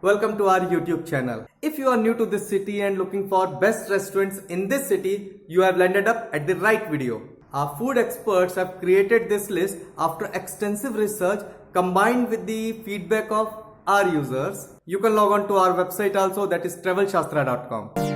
welcome to our YouTube channel. If you are new to this city and looking for best restaurants in this city, you have landed up at the right video. Our food experts have created this list after extensive research combined with the feedback of our users. You can log on to our website also, that is travelshastra.com.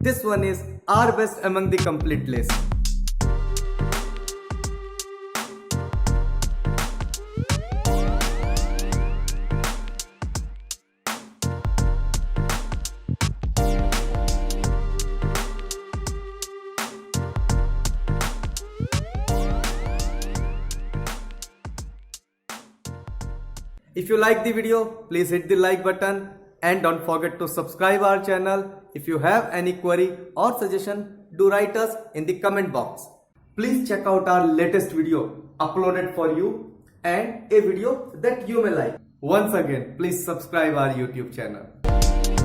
This one is our best among the complete list. If you like the video, please hit the like button and don't forget to subscribe our channel. If you have any query or suggestion, do write us in the comment box. Please check out our latest video uploaded for you and a video that you may like. Once again, please subscribe our YouTube channel.